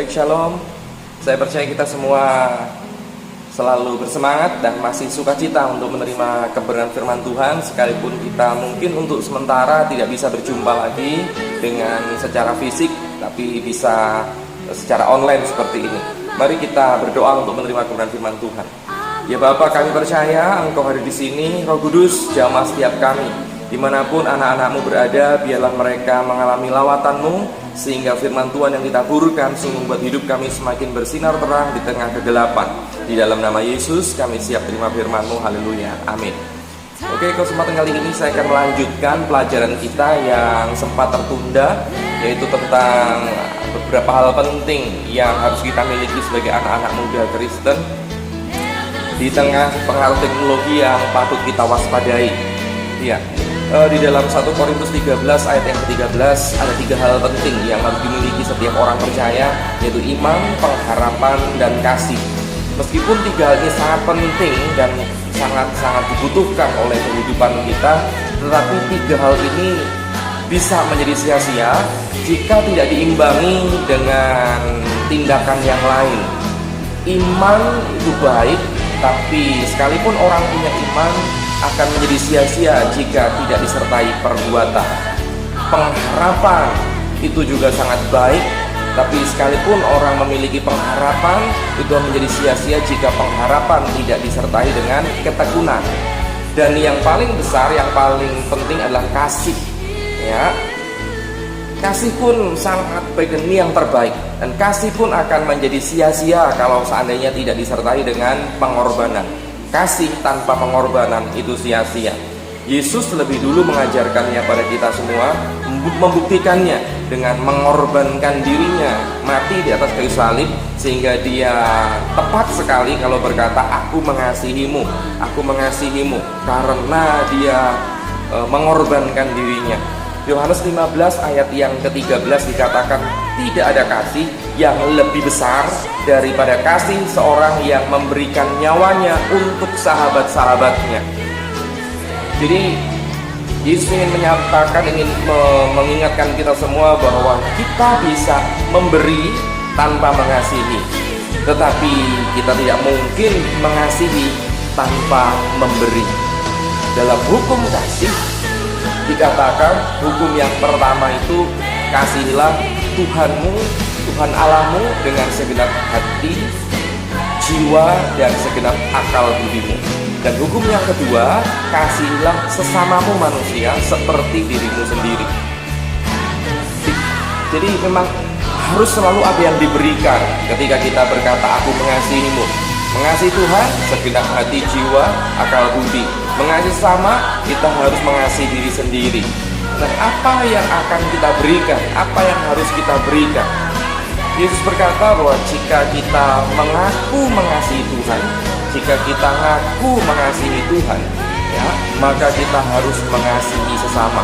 Baik, shalom. Saya percaya kita semua selalu bersemangat dan masih sukacita untuk menerima kebenaran firman Tuhan, sekalipun kita mungkin untuk sementara tidak bisa berjumpa lagi dengan secara fisik, tapi bisa secara online seperti ini. Mari kita berdoa untuk menerima kebenaran firman Tuhan. Ya Bapa, kami percaya Engkau hadir di sini. Roh Kudus, jamah setiap kami. Dimanapun anak-anak-Mu berada, biarlah mereka mengalami lawatan-Mu, sehingga firman Tuhan yang ditaburkan sungguh membuat hidup kami semakin bersinar terang di tengah kegelapan. Di dalam nama Yesus kami siap terima firman-Mu. Haleluya, amin. Oke, kesempatan kali ini saya akan melanjutkan pelajaran kita yang sempat tertunda, yaitu tentang beberapa hal penting yang harus kita miliki sebagai anak-anak muda Kristen di tengah pengaruh teknologi yang patut kita waspadai. Ya, di dalam 1 Korintus 13 ayat yang ke-13 ada 3 hal penting yang harus dimiliki setiap orang percaya, yaitu iman, pengharapan, dan kasih. Meskipun 3 hal ini sangat penting dan sangat-sangat dibutuhkan oleh kehidupan kita, tetapi 3 hal ini bisa menjadi sia-sia jika tidak diimbangi dengan tindakan yang lain. Iman itu baik, tapi sekalipun orang punya iman, akan menjadi sia-sia jika tidak disertai perbuatan. Pengharapan itu juga sangat baik, tapi sekalipun orang memiliki pengharapan, itu menjadi sia-sia jika pengharapan tidak disertai dengan ketekunan. Dan yang paling besar, yang paling penting adalah kasih. Ya, kasih pun sangat baik dan ini yang terbaik. Dan kasih pun akan menjadi sia-sia kalau seandainya tidak disertai dengan pengorbanan. Kasih tanpa pengorbanan itu sia-sia. Yesus lebih dulu mengajarkannya pada kita semua, membuktikannya dengan mengorbankan dirinya, mati di atas kayu salib, sehingga dia tepat sekali kalau berkata, aku mengasihimu karena dia mengorbankan dirinya. Yohanes 15 ayat yang ke-13 dikatakan, tidak ada kasih yang lebih besar daripada kasih seorang yang memberikan nyawanya untuk sahabat-sahabatnya. Jadi Yesus ingin menyatakan, ingin mengingatkan kita semua bahwa kita bisa memberi tanpa mengasihi, tetapi kita tidak mungkin mengasihi tanpa memberi. Dalam hukum kasih dikatakan, hukum yang pertama itu, kasihilah Tuhanmu, Tuhan Allahmu dengan segenap hati, jiwa, dan segenap akal budimu. Dan hukum yang kedua, kasihilah sesamamu manusia seperti dirimu sendiri. Jadi memang harus selalu ada yang diberikan ketika kita berkata aku mengasihimu. Mengasihi Tuhan segenap hati, jiwa, akal budi. Mengasihi sama, kita harus mengasihi diri sendiri. Dan apa yang akan kita berikan? Apa yang harus kita berikan? Yesus berkata bahwa jika kita mengaku mengasihi Tuhan, jika kita mengaku mengasihi Tuhan, ya, maka kita harus mengasihi sesama.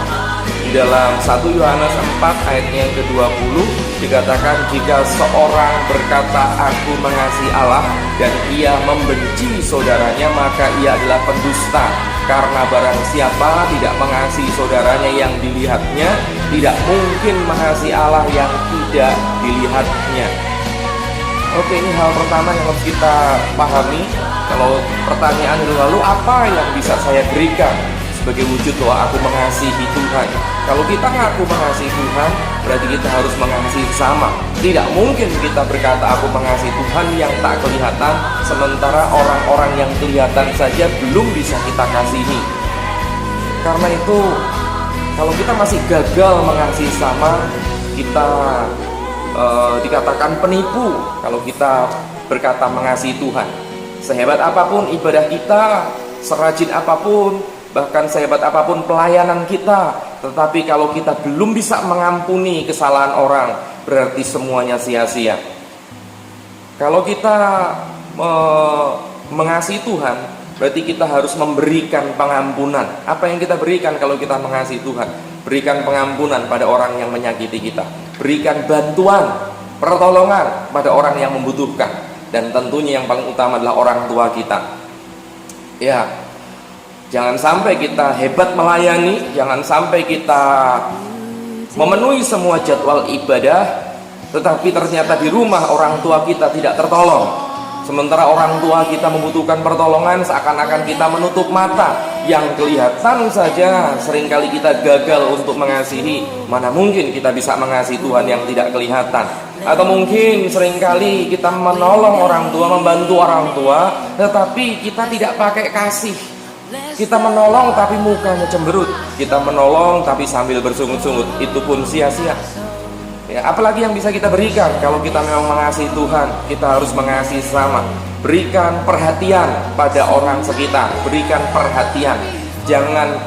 Di dalam 1 Yohanes 4 ayat yang ke-20 dikatakan, jika seorang berkata aku mengasihi Allah dan ia membenci saudaranya, maka ia adalah pendusta. Karena barang siapa tidak mengasihi saudaranya yang dilihatnya, tidak mungkin mengasihi Allah yang tidak dilihatnya. Oke, ini hal pertama yang harus kita pahami. Kalau pertanyaan lalu apa yang bisa saya berikan sebagai wujud bahwa aku mengasihi Tuhan? Kalau kita ngaku mengasihi Tuhan, berarti kita harus mengasihi sama. Tidak mungkin kita berkata aku mengasihi Tuhan yang tak kelihatan, sementara orang-orang yang kelihatan saja belum bisa kita kasihi. Karena itu, kalau kita masih gagal mengasihi sama, kita dikatakan penipu kalau kita berkata mengasihi Tuhan. Sehebat apapun ibadah kita, serajin apapun, bahkan sehebat apapun pelayanan kita, tetapi kalau kita belum bisa mengampuni kesalahan orang, berarti semuanya sia-sia. Kalau kita mengasihi Tuhan, berarti kita harus memberikan pengampunan. Apa yang kita berikan kalau kita mengasihi Tuhan? Berikan pengampunan pada orang yang menyakiti kita, berikan bantuan, pertolongan pada orang yang membutuhkan, dan tentunya yang paling utama adalah orang tua kita. Ya, jangan sampai kita hebat melayani, jangan sampai kita memenuhi semua jadwal ibadah, tetapi ternyata di rumah orang tua kita tidak tertolong. Sementara orang tua kita membutuhkan pertolongan, seakan-akan kita menutup mata. Yang kelihatan saja seringkali kita gagal untuk mengasihi. Mana mungkin kita bisa mengasihi Tuhan yang tidak kelihatan. Atau mungkin seringkali kita menolong orang tua, membantu orang tua, tetapi kita tidak pakai kasih. Kita menolong tapi mukanya cemberut. Kita menolong tapi sambil bersungut-sungut. Itu pun sia-sia. Ya, apalagi yang bisa kita berikan kalau kita memang mengasihi Tuhan? Kita harus mengasihi sesama. Berikan perhatian pada orang sekitar. Berikan perhatian. Jangan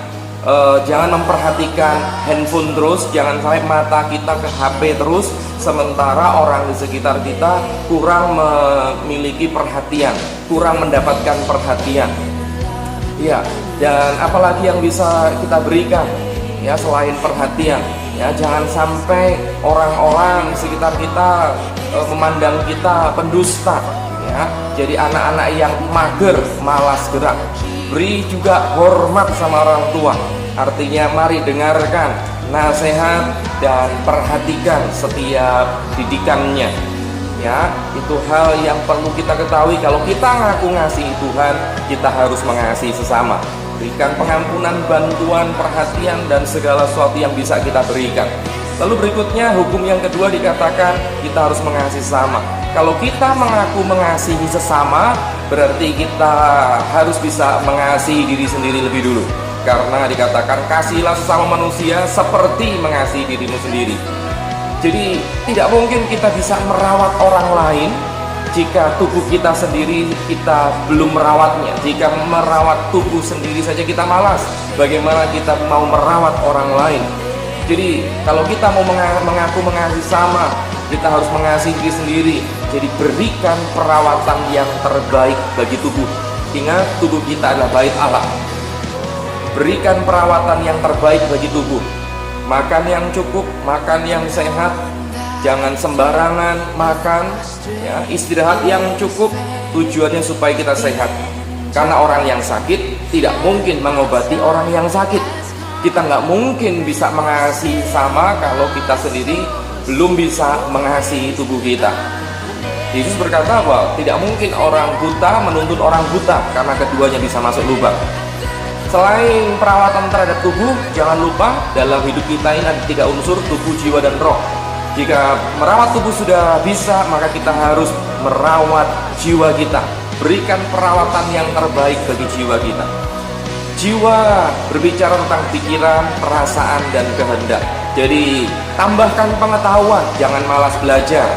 memperhatikan handphone terus. Jangan sampai mata kita ke HP terus, sementara orang di sekitar kita kurang memiliki perhatian, kurang mendapatkan perhatian. Ya, dan apalagi yang bisa kita berikan ya selain perhatian? Ya, jangan sampai orang-orang sekitar kita memandang kita pendusta, ya. Jadi anak-anak yang mager, malas gerak. Beri juga hormat sama orang tua. Artinya mari dengarkan nasihat dan perhatikan setiap didikannya. Ya, itu hal yang perlu kita ketahui. Kalau kita ngaku ngasihi Tuhan, kita harus mengasihi sesama. Berikan pengampunan, bantuan, perhatian, dan segala sesuatu yang bisa kita berikan. Lalu berikutnya, hukum yang kedua dikatakan kita harus mengasihi sesama. Kalau kita mengaku mengasihi sesama, berarti kita harus bisa mengasihi diri sendiri lebih dulu. Karena dikatakan kasihilah sesama manusia seperti mengasihi dirimu sendiri. Jadi tidak mungkin kita bisa merawat orang lain jika tubuh kita sendiri kita belum merawatnya. Jika merawat tubuh sendiri saja kita malas, bagaimana kita mau merawat orang lain? Jadi kalau kita mau mengaku mengasihi sama, kita harus mengasihi diri sendiri. Jadi berikan perawatan yang terbaik bagi tubuh. Ingat, tubuh kita adalah bait Allah. Berikan perawatan yang terbaik bagi tubuh. Makan yang cukup, makan yang sehat. Jangan sembarangan makan, ya. Istirahat yang cukup, tujuannya supaya kita sehat. Karena orang yang sakit tidak mungkin mengobati orang yang sakit. Kita nggak mungkin bisa mengasihi sama kalau kita sendiri belum bisa mengasihi tubuh kita. Yesus berkata bahwa tidak mungkin orang buta menuntun orang buta, karena keduanya bisa masuk lubang. Selain perawatan terhadap tubuh, jangan lupa dalam hidup kita ini ada 3 unsur, tubuh, jiwa, dan roh. Jika merawat tubuh sudah bisa, maka kita harus merawat jiwa kita. Berikan perawatan yang terbaik bagi jiwa kita. Jiwa berbicara tentang pikiran, perasaan, dan kehendak. Jadi tambahkan pengetahuan, jangan malas belajar.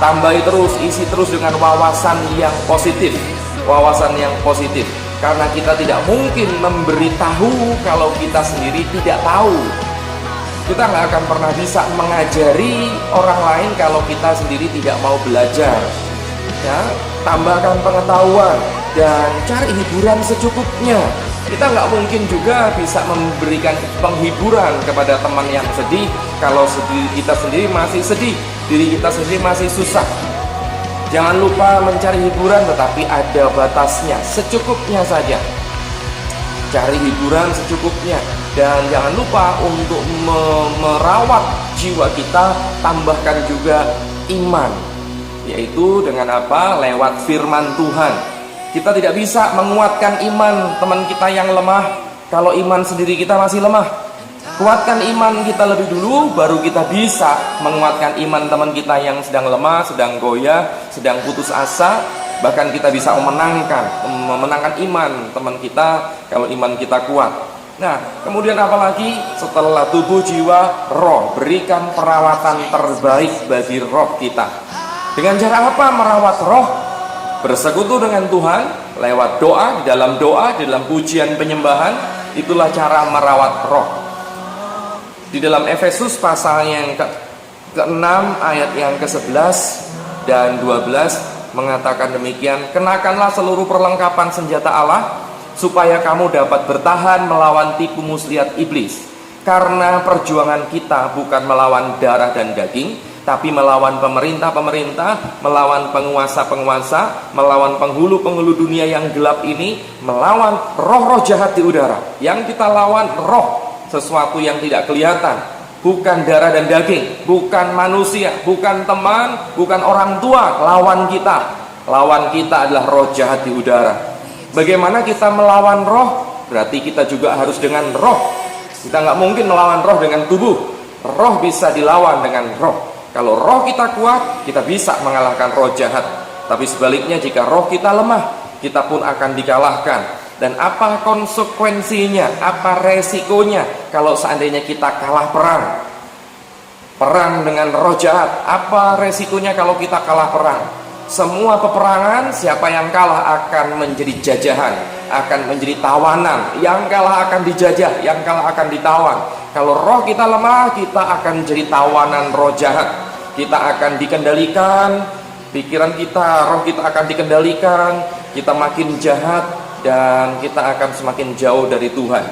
Tambahi terus, isi terus dengan wawasan yang positif. Wawasan yang positif. Karena kita tidak mungkin memberitahu kalau kita sendiri tidak tahu. Kita nggak akan pernah bisa mengajari orang lain kalau kita sendiri tidak mau belajar. Ya, tambahkan pengetahuan dan cari hiburan secukupnya. Kita nggak mungkin juga bisa memberikan penghiburan kepada teman yang sedih kalau kita sendiri masih sedih, diri kita sendiri masih susah. Jangan lupa mencari hiburan, tetapi ada batasnya, secukupnya saja. Cari hiburan secukupnya. Dan jangan lupa untuk merawat jiwa kita, tambahkan juga iman. Yaitu dengan apa? Lewat firman Tuhan. Kita tidak bisa menguatkan iman teman kita yang lemah kalau iman sendiri kita masih lemah. Kuatkan iman kita lebih dulu, baru kita bisa menguatkan iman teman kita yang sedang lemah, sedang goyah, sedang putus asa. Bahkan kita bisa memenangkan iman teman kita kalau iman kita kuat. Nah, kemudian apalagi setelah tubuh, jiwa, roh, berikan perawatan terbaik bagi roh kita. Dengan cara apa merawat roh? Bersekutu dengan Tuhan lewat doa, di dalam pujian penyembahan. Itulah cara merawat roh. Di dalam Efesus pasal yang ke-6 ayat yang ke-11 dan 12 mengatakan demikian, kenakanlah seluruh perlengkapan senjata Allah supaya kamu dapat bertahan melawan tipu muslihat iblis. Karena perjuangan kita bukan melawan darah dan daging, tapi melawan pemerintah-pemerintah, melawan penguasa-penguasa, melawan penghulu-penghulu dunia yang gelap ini, melawan roh-roh jahat di udara. Yang kita lawan roh, sesuatu yang tidak kelihatan, bukan darah dan daging, bukan manusia, bukan teman, bukan orang tua lawan kita. Lawan kita adalah roh jahat di udara. Bagaimana kita melawan roh? Berarti kita juga harus dengan roh. Kita nggak mungkin melawan roh dengan tubuh. Roh bisa dilawan dengan roh. Kalau roh kita kuat, kita bisa mengalahkan roh jahat. Tapi sebaliknya, jika roh kita lemah, kita pun akan dikalahkan. Dan apa konsekuensinya, apa resikonya kalau seandainya kita kalah perang? Perang dengan roh jahat, apa resikonya kalau kita kalah perang? Semua peperangan, siapa yang kalah akan menjadi jajahan, akan menjadi tawanan. Yang kalah akan dijajah, yang kalah akan ditawan. Kalau roh kita lemah, kita akan jadi tawanan roh jahat. Kita akan dikendalikan, pikiran kita, roh kita akan dikendalikan. Kita makin jahat, dan kita akan semakin jauh dari Tuhan.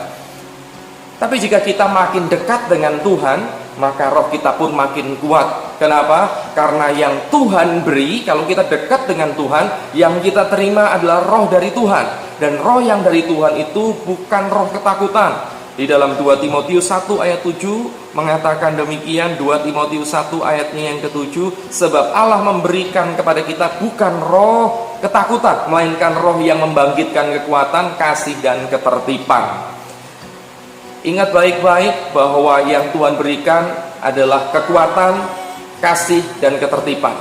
Tapi jika kita makin dekat dengan Tuhan, maka roh kita pun makin kuat. Kenapa? Karena yang Tuhan beri, kalau kita dekat dengan Tuhan, yang kita terima adalah roh dari Tuhan. Dan roh yang dari Tuhan itu bukan roh ketakutan. Di dalam 2 Timotius 1 ayat 7 mengatakan demikian, 2 Timotius 1 ayatnya yang ke-7, sebab Allah memberikan kepada kita bukan roh ketakutan, melainkan roh yang membangkitkan kekuatan, kasih dan ketertiban. Ingat baik-baik bahwa yang Tuhan berikan adalah kekuatan, kasih dan ketertiban.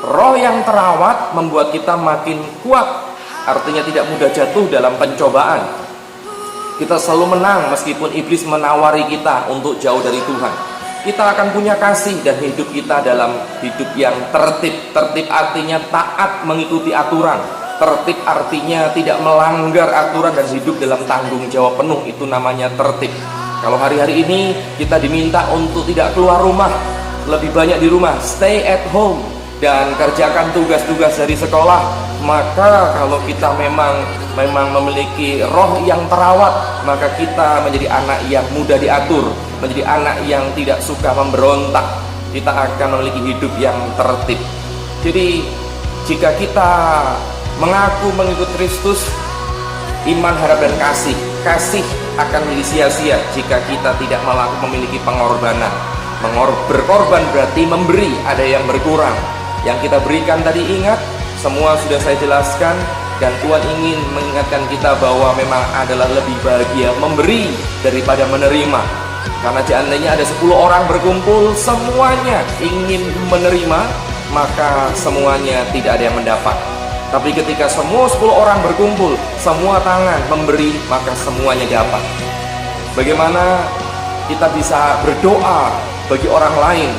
Roh yang terawat membuat kita makin kuat, artinya tidak mudah jatuh dalam pencobaan. Kita selalu menang meskipun iblis menawari kita untuk jauh dari Tuhan. Kita akan punya kasih dan hidup kita dalam hidup yang tertib. Tertib artinya taat mengikuti aturan. Tertib artinya tidak melanggar aturan dan hidup dalam tanggung jawab penuh. Itu namanya tertib. Kalau hari-hari ini kita diminta untuk tidak keluar rumah, lebih banyak di rumah, stay at home, dan kerjakan tugas-tugas dari sekolah, maka kalau kita memang memiliki roh yang terawat, maka kita menjadi anak yang mudah diatur, menjadi anak yang tidak suka memberontak. Kita akan memiliki hidup yang tertib. Jadi jika kita mengaku mengikut Kristus, iman, harap dan kasih akan menjadi sia-sia jika kita tidak memiliki pengorbanan. Berkorban berarti memberi, ada yang berkurang. Yang kita berikan tadi, ingat, semua sudah saya jelaskan. Dan Tuhan ingin mengingatkan kita bahwa memang adalah lebih bahagia memberi daripada menerima. Karena seandainya ada 10 orang berkumpul, semuanya ingin menerima, maka semuanya tidak ada yang mendapat. Tapi ketika semua 10 orang berkumpul, semua tangan memberi, maka semuanya dapat. Bagaimana kita bisa berdoa bagi orang lain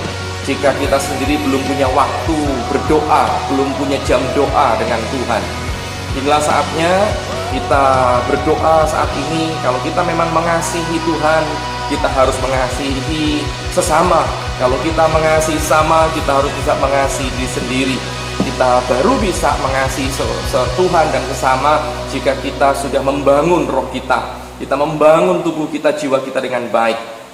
jika kita sendiri belum punya waktu berdoa, belum punya jam doa dengan Tuhan? Inilah saatnya kita berdoa saat ini. Kalau kita memang mengasihi Tuhan, kita harus mengasihi sesama. Kalau kita mengasihi sama, kita harus bisa mengasihi diri sendiri. Kita baru bisa mengasihi Tuhan dan sesama jika kita sudah membangun roh kita. Kita membangun tubuh kita, jiwa kita dengan baik.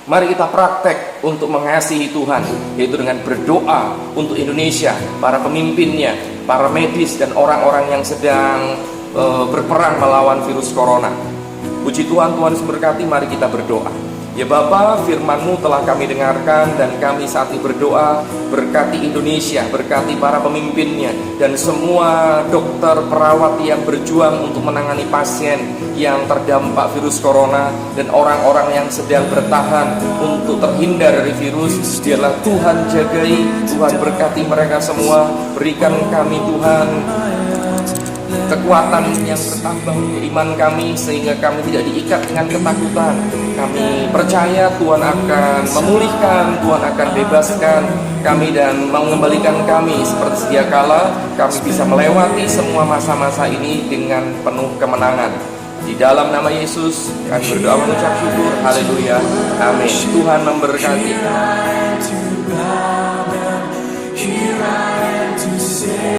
Mari kita praktek untuk mengasihi Tuhan, yaitu dengan berdoa untuk Indonesia, para pemimpinnya, para medis dan orang-orang yang sedang berperang melawan virus corona. Puji Tuhan, Tuhan memberkati. Mari kita berdoa. Ya Bapa, firman-Mu telah kami dengarkan dan kami saat ini berdoa, berkati Indonesia, berkati para pemimpinnya dan semua dokter, perawat yang berjuang untuk menangani pasien yang terdampak virus corona dan orang-orang yang sedang bertahan untuk terhindar dari virus. Biarlah Tuhan jagai, Tuhan berkati mereka semua, berikan kami Tuhan kekuatan yang bertambah untuk iman kami, sehingga kami tidak diikat dengan ketakutan. Kami percaya Tuhan akan memulihkan, Tuhan akan bebaskan kami dan mengembalikan kami seperti sedia kala. Kami bisa melewati semua masa-masa ini dengan penuh kemenangan. Di dalam nama Yesus kami berdoa mengucap syukur. Haleluya. Amin. Tuhan memberkati.